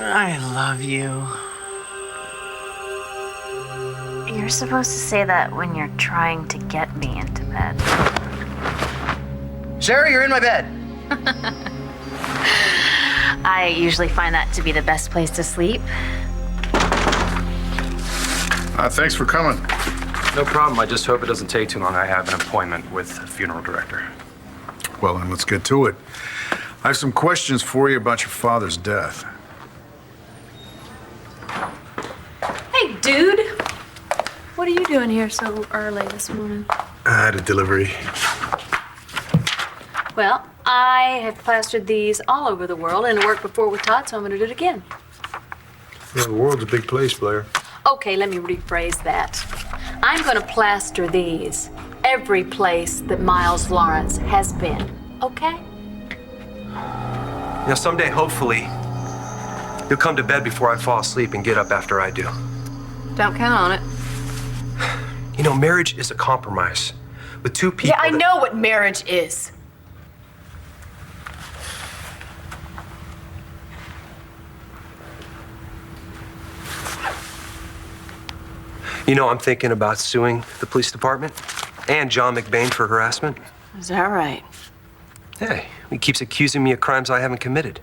I love you. You're supposed to say that when you're trying to get me into bed. Sherry, you're in my bed. I usually find that to be the best place to sleep. Thanks for coming. No problem. I just hope it doesn't take too long. I have an appointment with the funeral director. Well, then let's get to it. I have some questions for you about your father's death. Hey, dude. What are you doing here so early this morning? I had a delivery. Well, I have plastered these all over the world, and it worked before with Todd, so I'm going to do it again. Yeah, the world's a big place, Blair. Okay, let me rephrase that. I'm going to plaster these every place that Miles Lawrence has been, okay? You know, someday, hopefully, you'll come to bed before I fall asleep and get up after I do. Don't count on it. You know, marriage is a compromise with two people. Yeah, I know what marriage is. You know, I'm thinking about suing the police department and John McBain for harassment. Is that right? Hey, he keeps accusing me of crimes I haven't committed.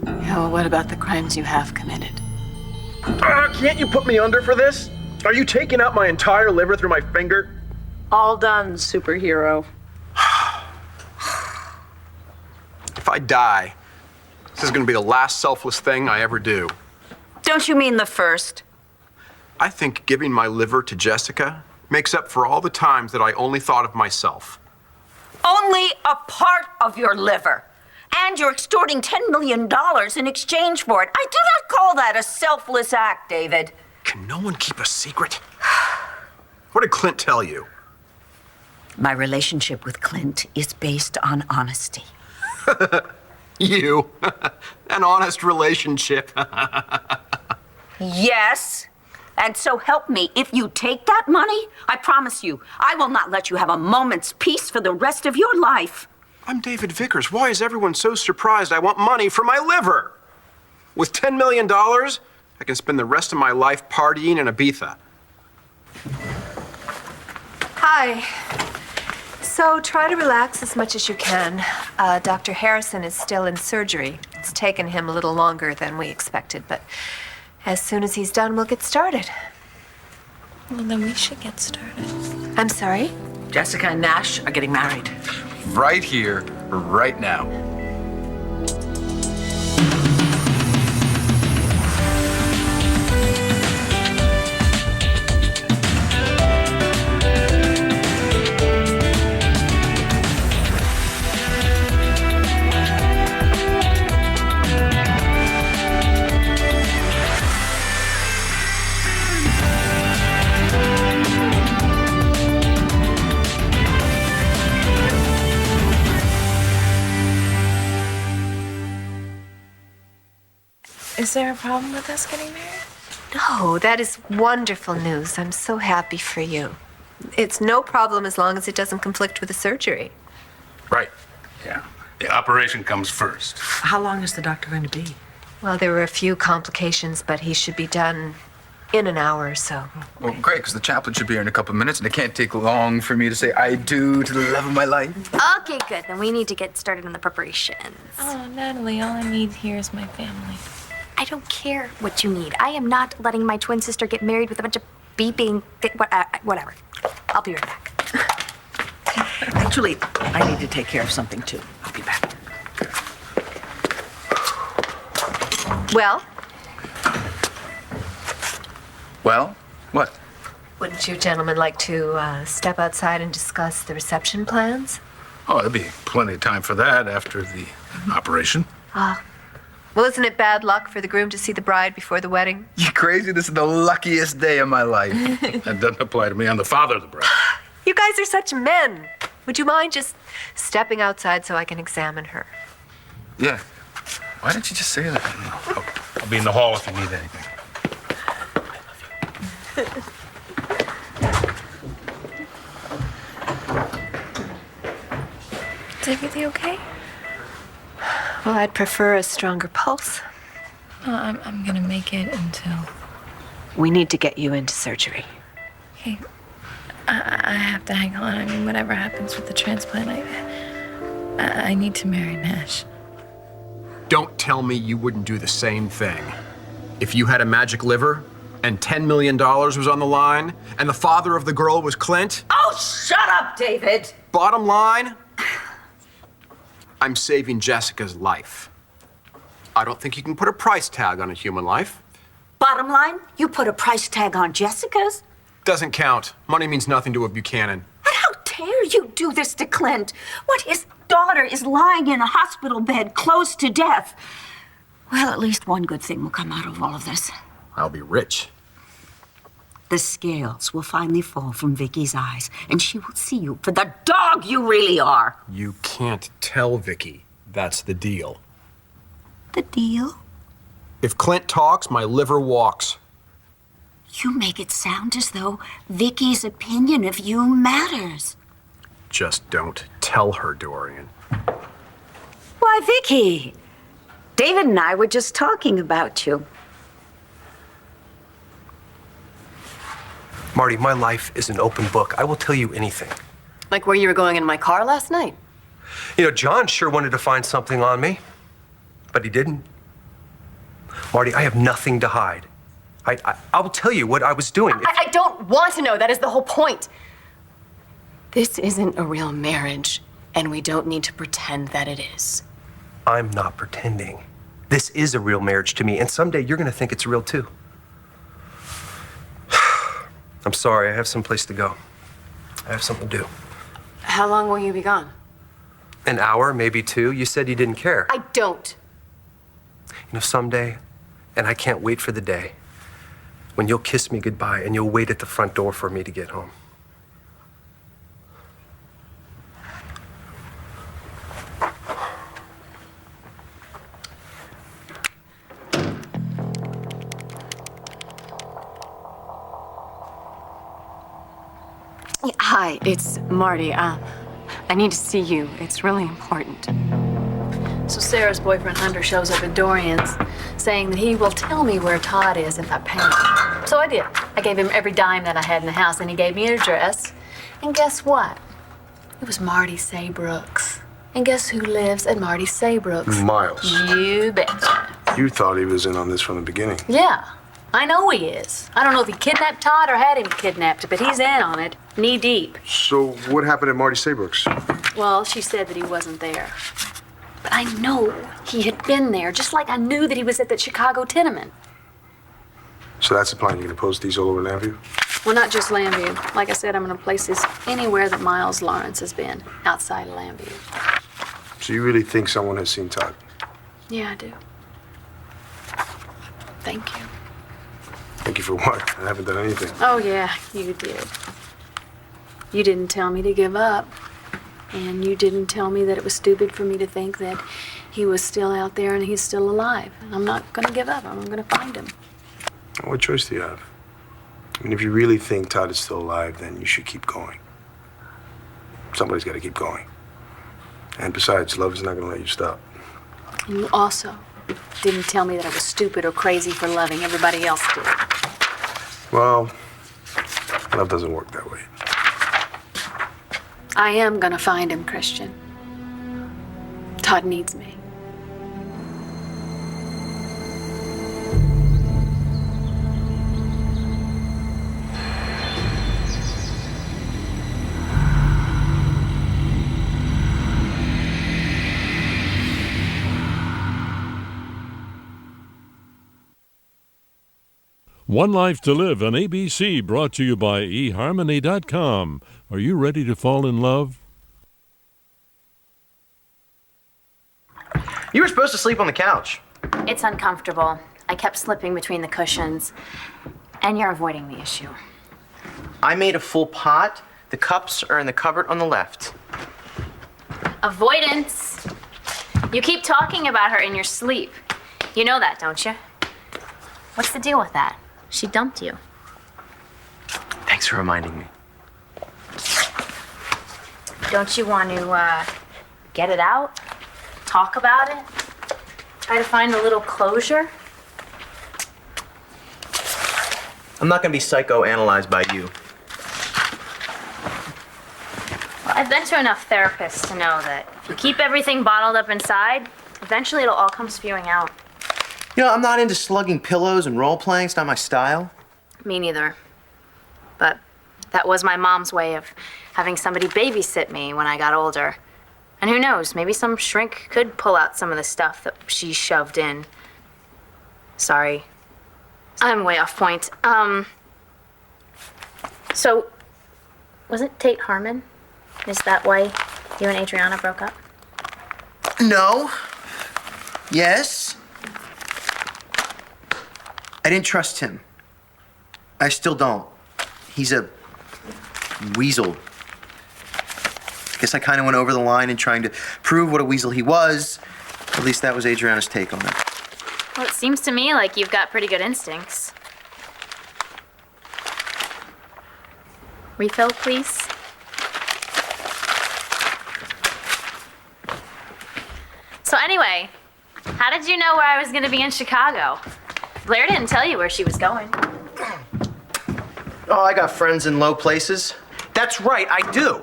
Yeah, well, what about the crimes you have committed? Can't you put me under for this? Are you taking out my entire liver through my finger? All done, superhero. If I die, this is gonna be the last selfless thing I ever do. Don't you mean the first? I think giving my liver to Jessica makes up for all the times that I only thought of myself. Only a part of your liver. And you're extorting $10 million in exchange for it. I do not call that a selfless act, David. Can no one keep a secret? What did Clint tell you? My relationship with Clint is based on honesty. You. An honest relationship. Yes. And so help me, if you take that money, I promise you, I will not let you have a moment's peace for the rest of your life. I'm David Vickers. Why is everyone so surprised I want money for my liver? With $10 million, I can spend the rest of my life partying in Ibiza. Hi. So try to relax as much as you can. Dr. Harrison is still in surgery. It's taken him a little longer than we expected, but as soon as he's done, we'll get started. Well, then we should get started. I'm sorry? Jessica and Nash are getting married. Right here, right now. Is there a problem with us getting married? No, that is wonderful news. I'm so happy for you. It's no problem as long as it doesn't conflict with the surgery. Right. Yeah. The operation comes first. How long is the doctor going to be? Well, there were a few complications, but he should be done in an hour or so. Well, great, because the chaplain should be here in a couple of minutes, and it can't take long for me to say I do to the love of my life. Okay, good. Then we need to get started on the preparations. Oh, Natalie, all I need here is my family. I don't care what you need. I am not letting my twin sister get married with a bunch of beeping, whatever. I'll be right back. Actually, I need to take care of something too. I'll be back. Well, Well, what? wouldn't you gentlemen like to step outside and discuss the reception plans? Oh, there'll be plenty of time for that after the operation. Well, isn't it bad luck for the groom to see the bride before the wedding? You crazy? This is the luckiest day of my life. That doesn't apply to me. I'm the father of the bride. You guys are such men. Would you mind just stepping outside so I can examine her? Yeah. Why didn't you just say that? I'll be in the hall if you need anything. Is everything okay? Well, I'd prefer a stronger pulse. I'm gonna make it until... We need to get you into surgery. Okay, I have to hang on. I mean, whatever happens with the transplant, I need to marry Nash. Don't tell me you wouldn't do the same thing. If you had a magic liver and $10 million was on the line and the father of the girl was Clint, Oh, shut up, David! bottom line, I'm saving Jessica's life. I don't think you can put a price tag on a human life. Bottom line, you put a price tag on Jessica's? Doesn't count. Money means nothing to a Buchanan. But how dare you do this to Clint? What, his daughter is lying in a hospital bed, close to death. Well, at least one good thing will come out of all of this. I'll be rich. The scales will finally fall from Vicky's eyes, and she will see you for the dog you really are. You can't tell Vicky that's the deal. The deal? If Clint talks, my liver walks. You make it sound as though Vicky's opinion of you matters. Just don't tell her, Dorian. Why, Vicky, David and I were just talking about you. Marty, my life is an open book. I will tell you anything. Like where you were going in my car last night? You know, John sure wanted to find something on me, but he didn't. Marty, I have nothing to hide. I will tell you what I was doing. I don't want to know. That is the whole point. This isn't a real marriage, and we don't need to pretend that it is. I'm not pretending. This is a real marriage to me, and someday you're going to think it's real too. I'm sorry, I have someplace to go. I have something to do. How long will you be gone? An hour, maybe two. You said you didn't care. I don't. You know, someday, and I can't wait for the day, when you'll kiss me goodbye and you'll wait at the front door for me to get home. Hi, it's Marty. I need to see you. It's really important. So Sarah's boyfriend Hunter shows up at Dorian's saying that he will tell me where Todd is if I pay him. So I did. I gave him every dime that I had in the house, and he gave me an address. And guess what? It was Marty Saybrook's. And guess who lives at Marty Saybrook's? Miles. You betcha. You thought he was in on this from the beginning. Yeah, I know he is. I don't know if he kidnapped Todd or had him kidnapped, but he's in on it, knee deep. So what happened at Marty Saybrook's? Well, she said that he wasn't there. But I know he had been there, just like I knew that he was at that Chicago tenement. So that's the plan. You're gonna post these all over Lambview? Well, not just Lambview. Like I said, I'm going to place this anywhere that Miles Lawrence has been, outside of Lambview. So you really think someone has seen Todd? Yeah, I do. Thank you. Thank you for what? I haven't done anything. Oh, yeah, you did. You didn't tell me to give up. And you didn't tell me that it was stupid for me to think that he was still out there and he's still alive. And I'm not going to give up. I'm going to find him. What choice do you have? I mean, if you really think Todd is still alive, then you should keep going. Somebody's got to keep going. And besides, love is not going to let you stop. And you also didn't tell me that I was stupid or crazy for loving. Everybody else did. Well, love doesn't work that way. I am going to find him, Christian. Todd needs me. One Life to Live on ABC, brought to you by eHarmony.com. Are you ready to fall in love? You were supposed to sleep on the couch. It's uncomfortable. I kept slipping between the cushions. And you're avoiding the issue. I made a full pot. The cups are in the cupboard on the left. Avoidance. You keep talking about her in your sleep. You know that, don't you? What's the deal with that? She dumped you. Thanks for reminding me. Don't you want to get it out, talk about it, try to find a little closure. I'm not gonna be psychoanalyzed by you. Well, I've been to enough therapists to know that if you keep everything bottled up inside, eventually it'll all come spewing out. You know, I'm not into slugging pillows and role-playing. It's not my style. Me neither. But that was my mom's way of having somebody babysit me when I got older. And who knows, maybe some shrink could pull out some of the stuff that she shoved in. Sorry. I'm way off point. So, was it Tate Harmon? Is that why you and Adriana broke up? No. Yes. I didn't trust him. I still don't. He's a weasel. I guess I kind of went over the line in trying to prove what a weasel he was. At least that was Adriana's take on it. Well, it seems to me like you've got pretty good instincts. Refill, please. So anyway, how did you know where I was going to be in Chicago? Blair didn't tell you where she was going. Oh, I got friends in low places. That's right, I do.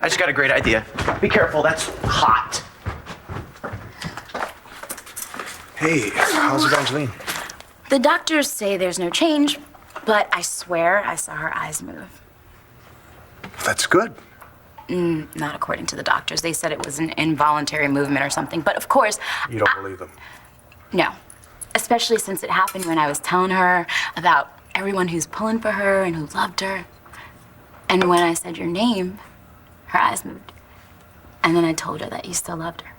I just got a great idea. Be careful, that's hot. Hey, how's Evangeline? The doctors say there's no change, but I swear I saw her eyes move. That's good. Not according to the doctors. They said it was an involuntary movement or something. But of course, You don't believe them? no. Especially since it happened when I was telling her about everyone who's pulling for her and who loved her. And when I said your name, her eyes moved. And then I told her that you still loved her.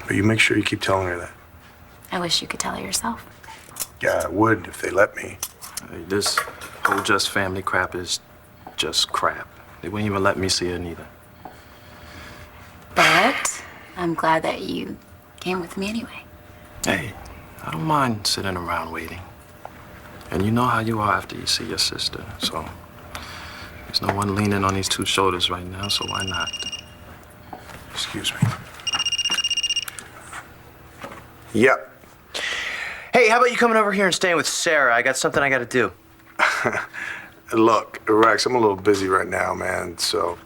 But you make sure you keep telling her that. I wish you could tell her yourself. Yeah, I would if they let me. Hey, this whole Just family crap is just crap. They wouldn't even let me see it neither. But I'm glad that you came with me anyway. Hey, I don't mind sitting around waiting. And you know how you are after you see your sister, so there's no one leaning on these two shoulders right now, so why not? Excuse me. Yep. Hey, how about you coming over here and staying with Sarah? I got something I gotta do. Look, Rex, I'm a little busy right now, man, so...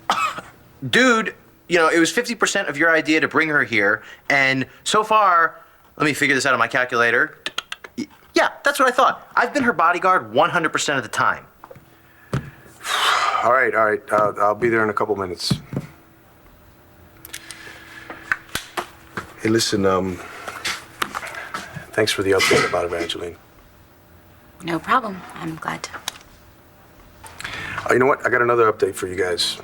Dude, you know, it was 50% of your idea to bring her here, and so far, let me figure this out on my calculator. Yeah, that's what I thought. I've been her bodyguard 100% of the time. All right. I'll be there in a couple minutes. Hey, listen, thanks for the update about Evangeline. No problem. I'm glad to. You know what? I got another update for you guys.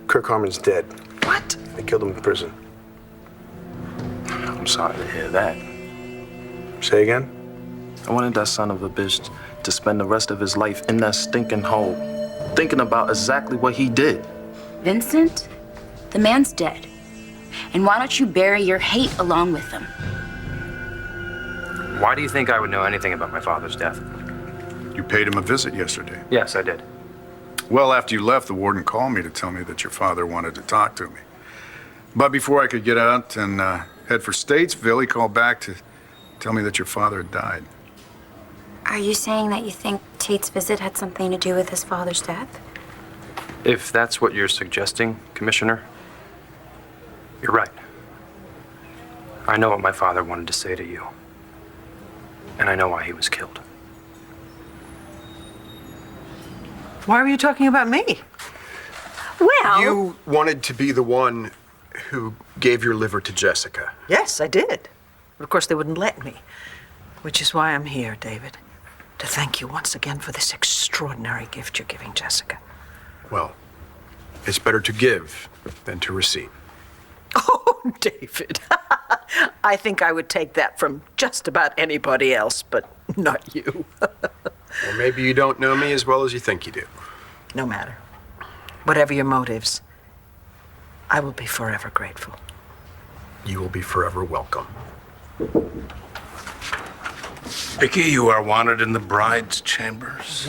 Kirk Harmon's dead. What? They killed him in prison. I'm sorry to hear that. Say again? I wanted that son of a bitch to spend the rest of his life in that stinking hole, thinking about exactly what he did. Vincent, the man's dead. And why don't you bury your hate along with him? Why do you think I would know anything about my father's death? You paid him a visit yesterday. Yes, I did. Well, after you left, the warden called me to tell me that your father wanted to talk to me. But before I could get out and head for Statesville, he called back to tell me that your father had died. Are you saying that you think Tate's visit had something to do with his father's death? If that's what you're suggesting, Commissioner, you're right. I know what my father wanted to say to you. And I know why he was killed. Why were you talking about me? Well... You wanted to be the one who gave your liver to Jessica. Yes, I did. But of course, they wouldn't let me. Which is why I'm here, David. To thank you once again for this extraordinary gift you're giving Jessica. Well, it's better to give than to receive. Oh, David. I think I would take that from just about anybody else, but not you. Or maybe you don't know me as well as you think you do. No matter. Whatever your motives, I will be forever grateful. You will be forever welcome. Vicky, you are wanted in the bride's chambers.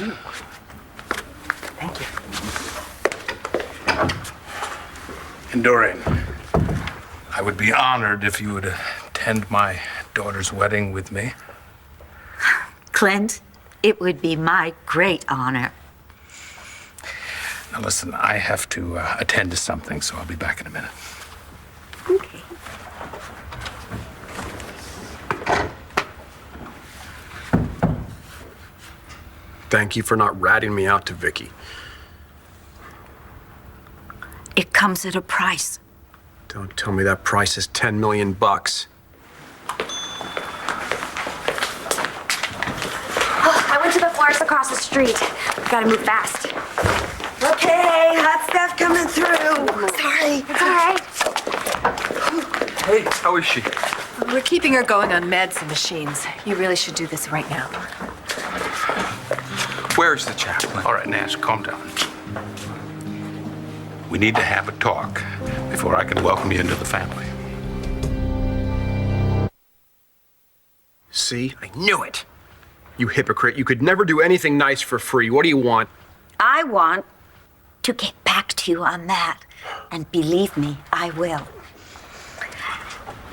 Thank you. And Dorian, I would be honored if you would attend my daughter's wedding with me. Clint, it would be my great honor. Now listen, I have to attend to something, so I'll be back in a minute. Okay. Thank you for not ratting me out to Vicky. It comes at a price. Don't tell me that price is 10 million bucks. I went to the florist across the street. We gotta move fast. Okay, hot stuff coming through. Sorry. It's all right. Hey, how is she? We're keeping her going on meds and machines. You really should do this right now. Where's the chaplain? All right, Nash, calm down. We need to have a talk before I can welcome you into the family. See? I knew it. You hypocrite. You could never do anything nice for free. What do you want? I want to get back to you on that. And believe me, I will.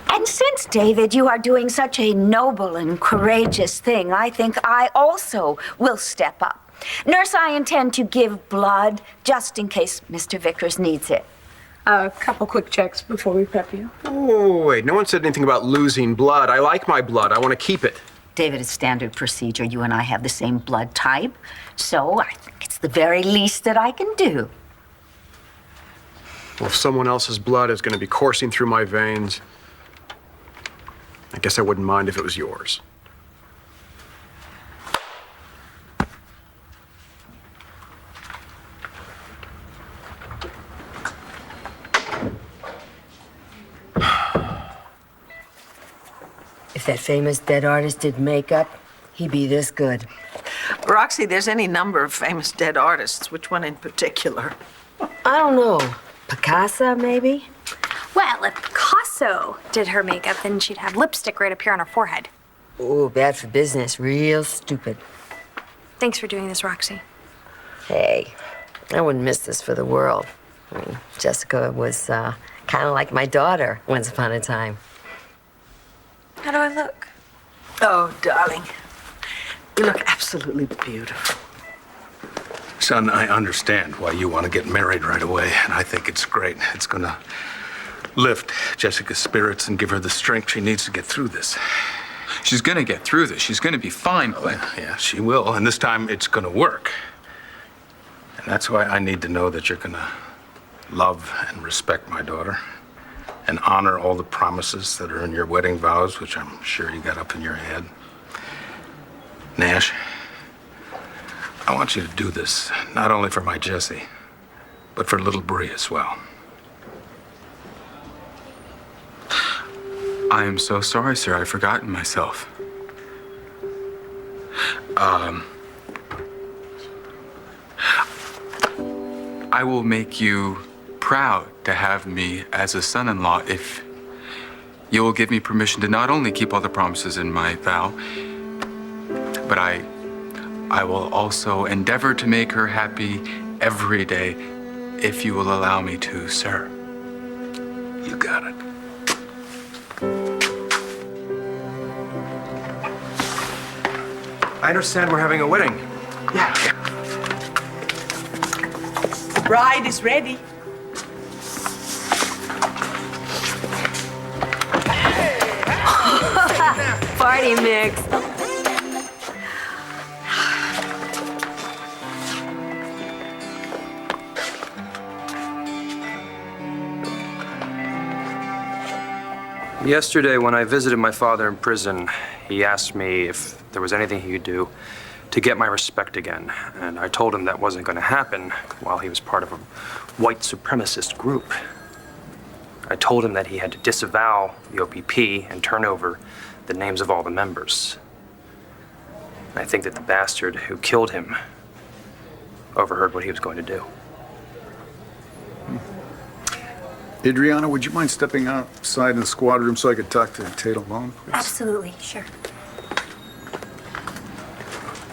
And since, David, you are doing such a noble and courageous thing, I think I also will step up. Nurse, I intend to give blood just in case Mr. Vickers needs it. A couple quick checks before we prep you. Oh, wait. No one said anything about losing blood. I like my blood. I want to keep it. David, it's standard procedure. You and I have the same blood type. So I think it's the very least that I can do. Well, if someone else's blood is going to be coursing through my veins, I guess I wouldn't mind if it was yours. If that famous dead artist did makeup, he'd be this good. Roxy, there's any number of famous dead artists. Which one in particular? I don't know. Picasso, maybe? Well, if Picasso did her makeup, then she'd have lipstick right up here on her forehead. Ooh, bad for business. Real stupid. Thanks for doing this, Roxy. Hey, I wouldn't miss this for the world. I mean, Jessica was kind of like my daughter once upon a time. How do I look? Oh, darling. You look absolutely beautiful. Son, I understand why you want to get married right away, and I think it's great. It's gonna lift Jessica's spirits and give her the strength she needs to get through this. She's gonna get through this. She's gonna be fine, Clint. Yeah, she will, and this time it's gonna work. And that's why I need to know that you're gonna love and respect my daughter and honor all the promises that are in your wedding vows, which I'm sure you got up in your head. Nash, I want you to do this, not only for my Jessie, but for little Bree as well. I am so sorry, sir. I've forgotten myself. I will make you proud to have me as a son-in-law if you will give me permission to not only keep all the promises in my vow, but I will also endeavor to make her happy every day if you will allow me to, sir. You got it. I understand we're having a wedding. Yeah. The bride is ready. Party mix. Yesterday, when I visited my father in prison, he asked me if there was anything he could do to get my respect again. And I told him that wasn't going to happen while he was part of a white supremacist group. I told him that he had to disavow the OPP and turn over the names of all the members. I think that the bastard who killed him overheard what he was going to do. Adriana, would you mind stepping outside in the squad room so I could talk to Tate alone, please? Absolutely, sure.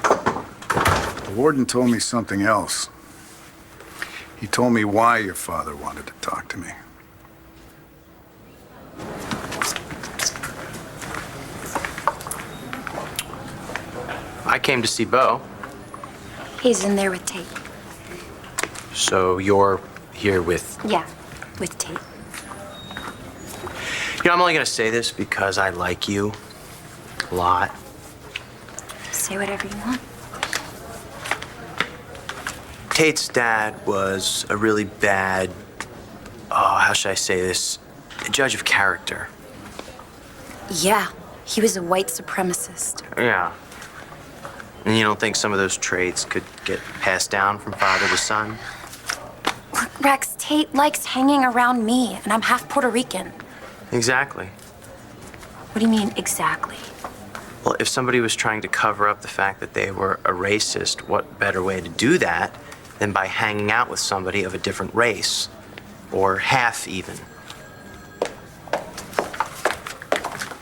The warden told me something else. He told me why your father wanted to talk to me. I came to see Bo. He's in there with Tate. So you're here with... Yeah, with Tate. You know, I'm only gonna say this because I like you a lot. Say whatever you want. Tate's dad was a really bad, how should I say this, a judge of character. Yeah, he was a white supremacist. Yeah. And you don't think some of those traits could get passed down from father to son? Look, Rex, Tate likes hanging around me, and I'm half Puerto Rican. Exactly. What do you mean, exactly? Well, if somebody was trying to cover up the fact that they were a racist, what better way to do that than by hanging out with somebody of a different race? Or half, even.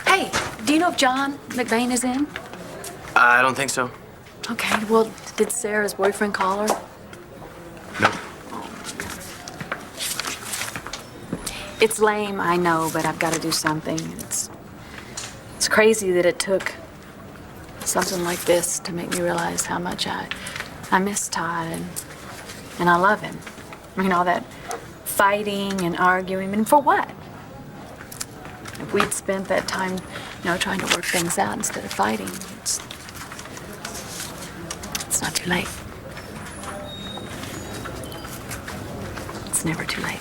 Hey, do you know if John McBain is in? I don't think so. Okay, well, did Sarah's boyfriend call her? Nope. It's lame, I know, but I've got to do something. It's crazy that it took something like this to make me realize how much I miss Todd and I love him. I mean, all that fighting and arguing, and for what? If we'd spent that time, trying to work things out instead of fighting, it's not too late. It's never too late.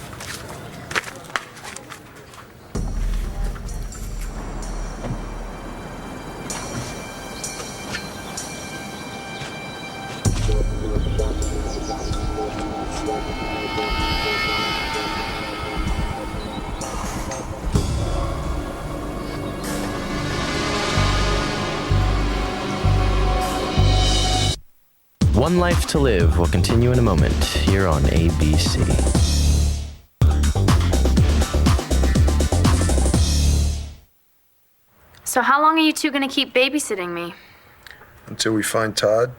One Life to Live will continue in a moment here on ABC. So how long are you two gonna keep babysitting me? Until we find Todd.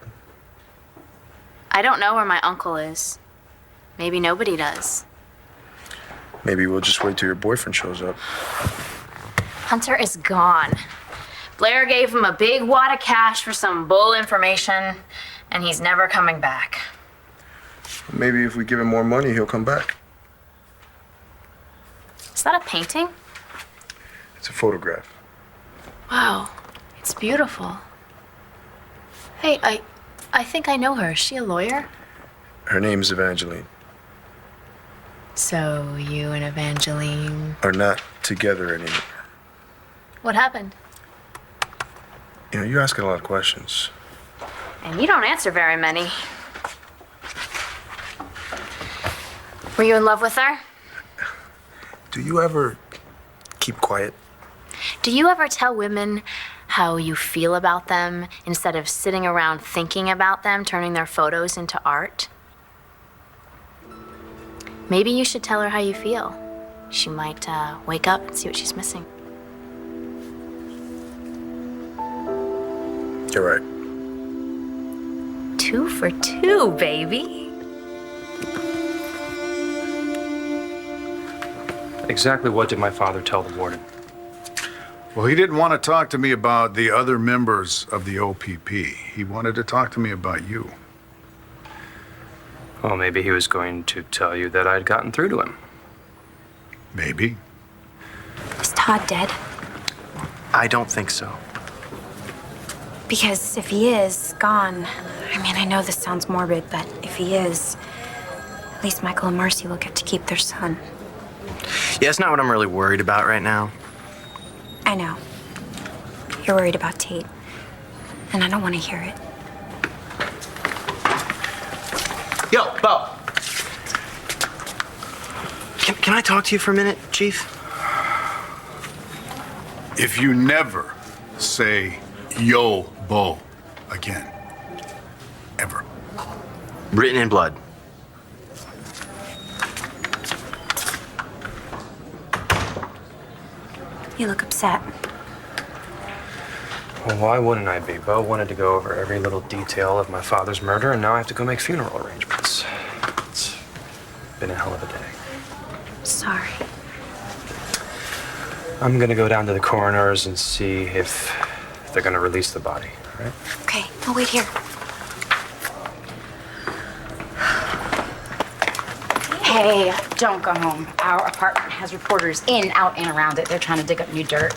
I don't know where my uncle is. Maybe nobody does. Maybe we'll just wait till your boyfriend shows up. Hunter is gone. Blair gave him a big wad of cash for some bull information, and he's never coming back. Maybe if we give him more money, he'll come back. Is that a painting? It's a photograph. Wow, it's beautiful. Hey, I think I know her. Is she a lawyer? Her name's Evangeline. So you and Evangeline... Are not together anymore. What happened? You know, you're asking a lot of questions. And you don't answer very many. Were you in love with her? Do you ever keep quiet? Do you ever tell women how you feel about them instead of sitting around thinking about them, turning their photos into art? Maybe you should tell her how you feel. She might wake up and see what she's missing. You're right. 2 for 2, baby. Exactly what did my father tell the warden? Well, he didn't want to talk to me about the other members of the OPP. He wanted to talk to me about you. Well, maybe he was going to tell you that I'd gotten through to him. Maybe. Is Todd dead? I don't think so. Because if he is gone, I know this sounds morbid, but if he is, at least Michael and Marcy will get to keep their son. Yeah, it's not what I'm really worried about right now. I know. You're worried about Tate, and I don't want to hear it. Yo, Bo. Can I talk to you for a minute, Chief? If you never say, yo, Bo, again. Ever. Written in blood. You look upset. Well, why wouldn't I be? Bo wanted to go over every little detail of my father's murder, and now I have to go make funeral arrangements. It's been a hell of a day. Sorry. I'm gonna go down to the coroner's and see if they're gonna release the body. right? Okay, I'll wait here. Hey, don't go home. Our apartment has reporters in, out, and around it. They're trying to dig up new dirt.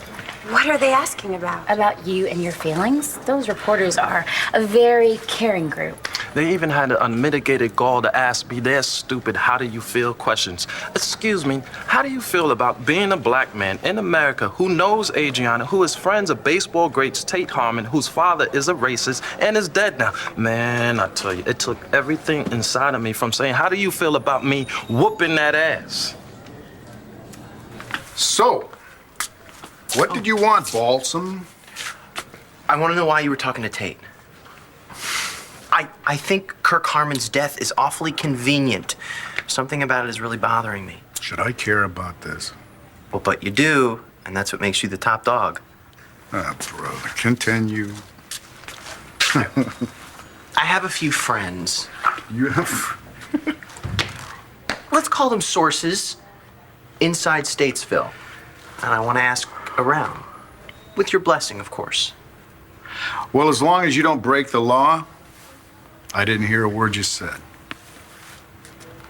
What are they asking about? About you and your feelings. Those reporters are a very caring group. They even had the unmitigated gall to ask me their stupid "how do you feel" questions. Excuse me, how do you feel about being a black man in America who knows Adriana, who is friends of baseball greats Tate Harmon, whose father is a racist and is dead now? Man, I tell you, it took everything inside of me from saying, how do you feel about me whooping that ass? So, what did you want, Balsam? I want to know why you were talking to Tate. I think Kirk Harmon's death is awfully convenient. Something about it is really bothering me. Should I care about this? Well, but you do, and that's what makes you the top dog. Ah, brother, continue. I have a few friends. You have? Let's call them sources inside Statesville. And I want to ask around. With your blessing, of course. Well, as long as you don't break the law, I didn't hear a word you said.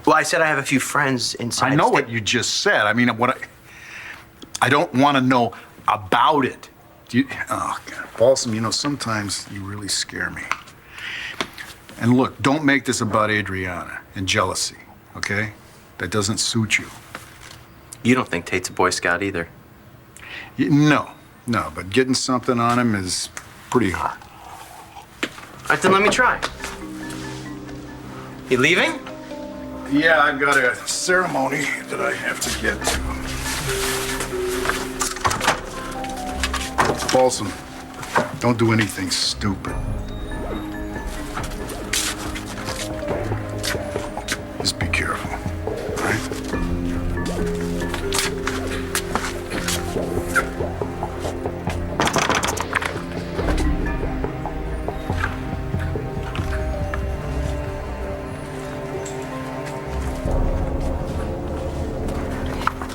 Well, I said I have a few friends inside. I know what you just said. I mean, I don't want to know about it. Oh, God. Balsam, you know, sometimes you really scare me. And look, don't make this about Adriana and jealousy, okay? That doesn't suit you. You don't think Tate's a Boy Scout either? No, but getting something on him is pretty hard. All right, then let me try. You leaving? Yeah, I've got a ceremony that I have to get to. Balsam, don't do anything stupid. Just be careful, all right?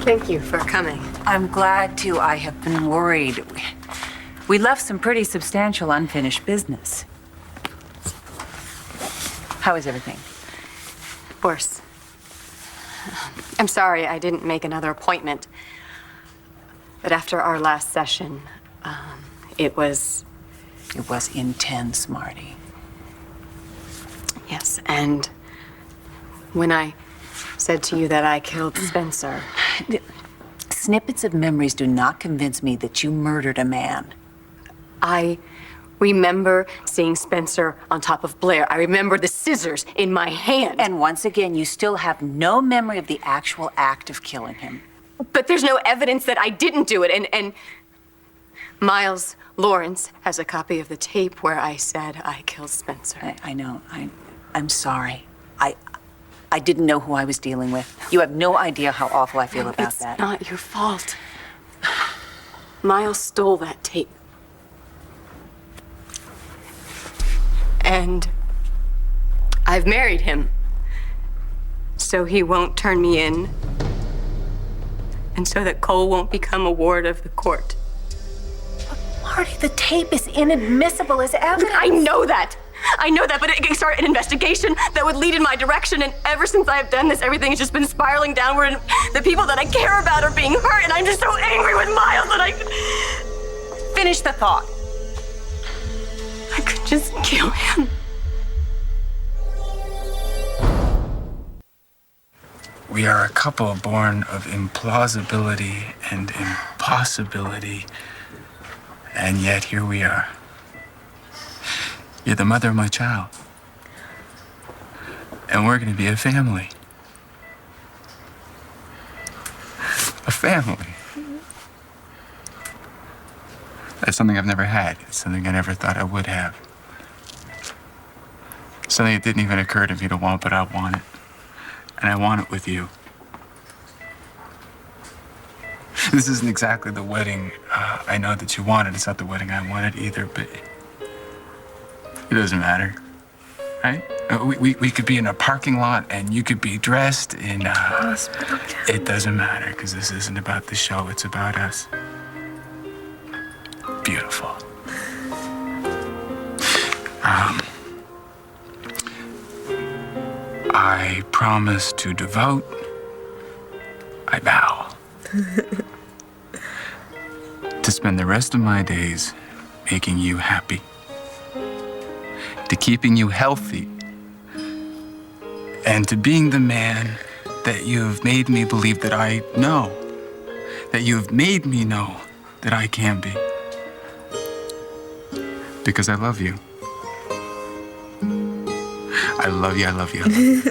Thank you for coming. I'm glad to. I have been worried. We left some pretty substantial unfinished business. How is everything? Worse. I'm sorry I didn't make another appointment. But after our last session, it was... It was intense, Marty. Yes, and when I said to you that I killed Spencer... Snippets of memories do not convince me that you murdered a man. I remember seeing Spencer on top of Blair. I remember the scissors in my hand. And once again, you still have no memory of the actual act of killing him. But there's no evidence that I didn't do it. And Miles Lawrence has a copy of the tape where I said I killed Spencer. I know. I'm sorry. I didn't know who I was dealing with. You have no idea how awful I feel about that. It's not your fault. Miles stole that tape. And I've married him. So he won't turn me in. And so that Cole won't become a ward of the court. But Marty, the tape is inadmissible as evidence. I know that, but it can start an investigation that would lead in my direction, and ever since I have done this, everything has just been spiraling downward, and the people that I care about are being hurt, and I'm just so angry with Miles that I... Finish the thought. I could just kill him. We are a couple born of implausibility and impossibility, and yet here we are. You're the mother of my child. And we're going to be a family. A family. That's something I've never had. It's something I never thought I would have. Something that didn't even occur to me to want, but I want it. And I want it with you. This isn't exactly the wedding I know that you wanted. It's not the wedding I wanted either, but it doesn't matter, right? We could be in a parking lot and you could be dressed in... It doesn't matter, because this isn't about the show. It's about us. Beautiful. I promise to devote, I vow, to spend the rest of my days making you happy, to keeping you healthy, and to being the man that you have made me believe that I know, that you have made me know that I can be. Because I love you. I love you, I love you, I love you.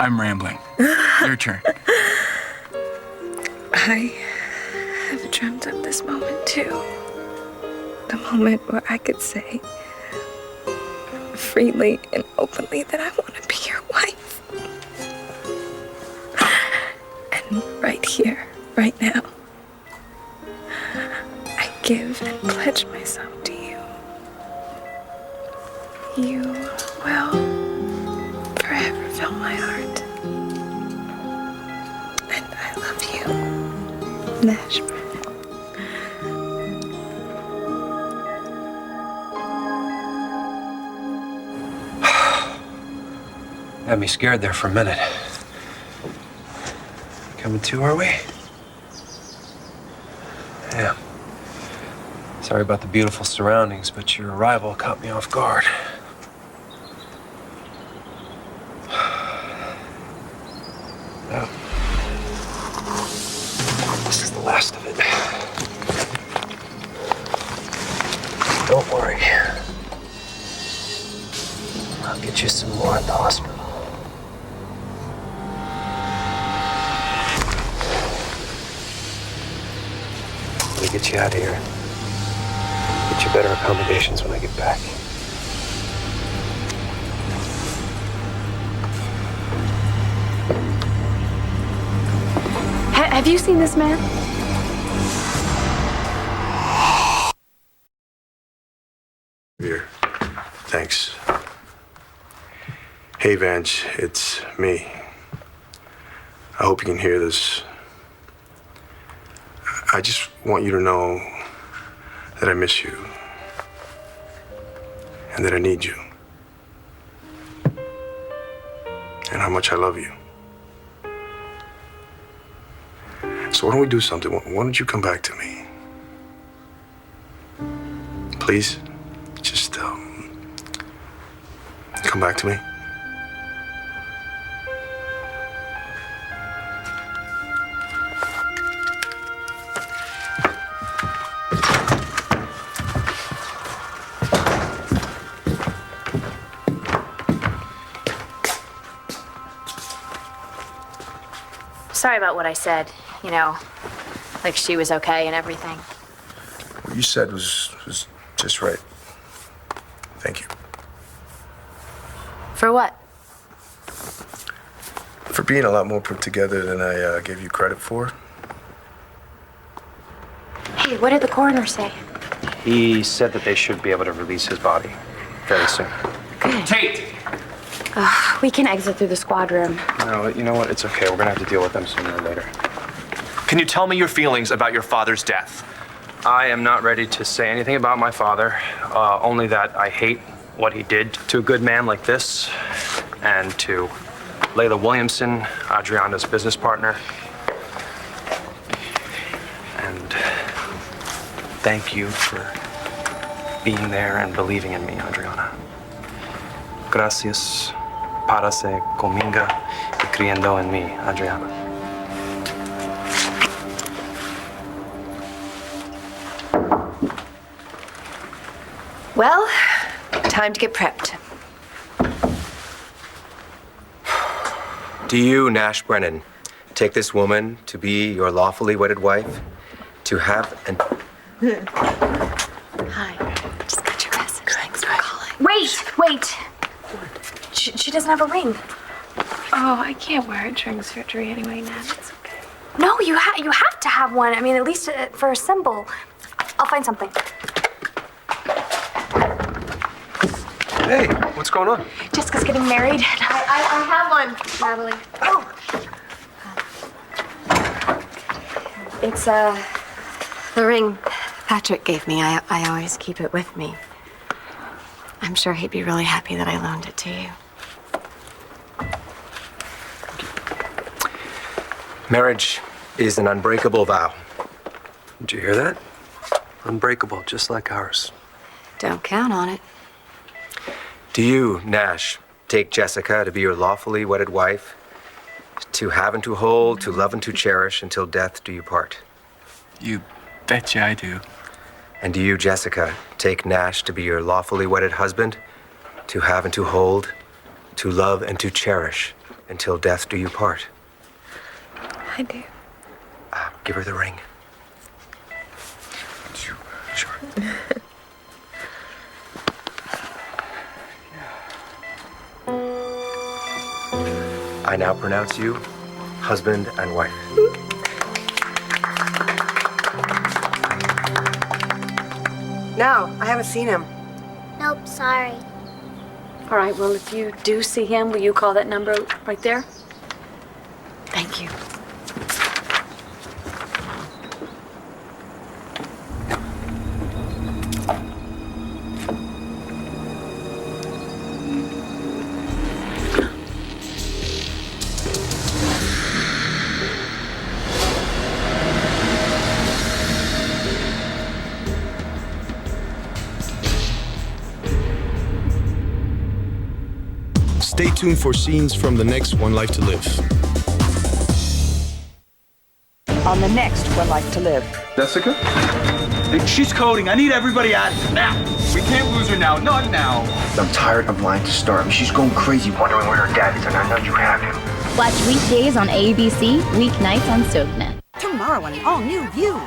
I'm rambling. Your turn. I have dreamt of this moment too. The moment where I could say freely and openly that I want to be your wife. And right here, right now, I give and pledge myself to you. You will forever fill my heart. And I love you, Nash Brennan. Had me scared there for a minute. Coming to, are we? Yeah. Sorry about the beautiful surroundings, but your arrival caught me off guard. Now, this is the last of it. Don't worry. I'll get you some more at the hospital. Let me get you out of here. Get you better accommodations when I get back. Have you seen this man? Here. Thanks. Hey, Vange, it's me. I hope you can hear this. I just want you to know that I miss you and that I need you and how much I love you. So why don't we do something? Why don't you come back to me? Please, just come back to me. Sorry about what I said. You know, like she was okay and everything. What you said was just right. Thank you. For what? For being a lot more put together than I gave you credit for. Hey, what did the coroner say? He said that they should be able to release his body very soon. Good. Tate! We can exit through the squad room. No, you know what? It's okay. We're gonna have to deal with them sooner or later. Can you tell me your feelings about your father's death? I am not ready to say anything about my father, only that I hate what he did to a good man like this, and to Layla Williamson, Adriana's business partner. And thank you for being there and believing in me, Adriana. Gracias para se cominga y creyendo en mí, Adriana. Well, time to get prepped. Do you, Nash Brennan, take this woman to be your lawfully wedded wife? To have an... Hi. Just got your message. Thanks for calling. Wait. She doesn't have a ring. Oh, I can't wear it during surgery anyway, Nan. It's okay. No, you have to have one. I mean, at least for a symbol. I'll find something. Hey, what's going on? Jessica's getting married. I have one, Natalie. Oh. It's the ring Patrick gave me. I always keep it with me. I'm sure he'd be really happy that I loaned it to you. Marriage is an unbreakable vow. Did you hear that? Unbreakable, just like ours. Don't count on it. Do you, Nash, take Jessica to be your lawfully wedded wife, to have and to hold, to love and to cherish until death do you part? You betcha I do. And do you, Jessica, take Nash to be your lawfully wedded husband, to have and to hold, to love and to cherish until death do you part? I do. Give her the ring. Sure. I now pronounce you husband and wife. No, I haven't seen him. Nope, sorry. All right, well, if you do see him, will you call that number right there? Thank you. Stay tuned for scenes from the next One Life to Live. On the next One Life to Live. Jessica? Hey, she's coding. I need everybody out of here now. We can't lose her now. Not now. I'm tired of lying to Star. I mean, she's going crazy wondering where her dad is, and I know you have him. Watch weekdays on ABC, weeknights on SoapNet. Tomorrow on an all-new View.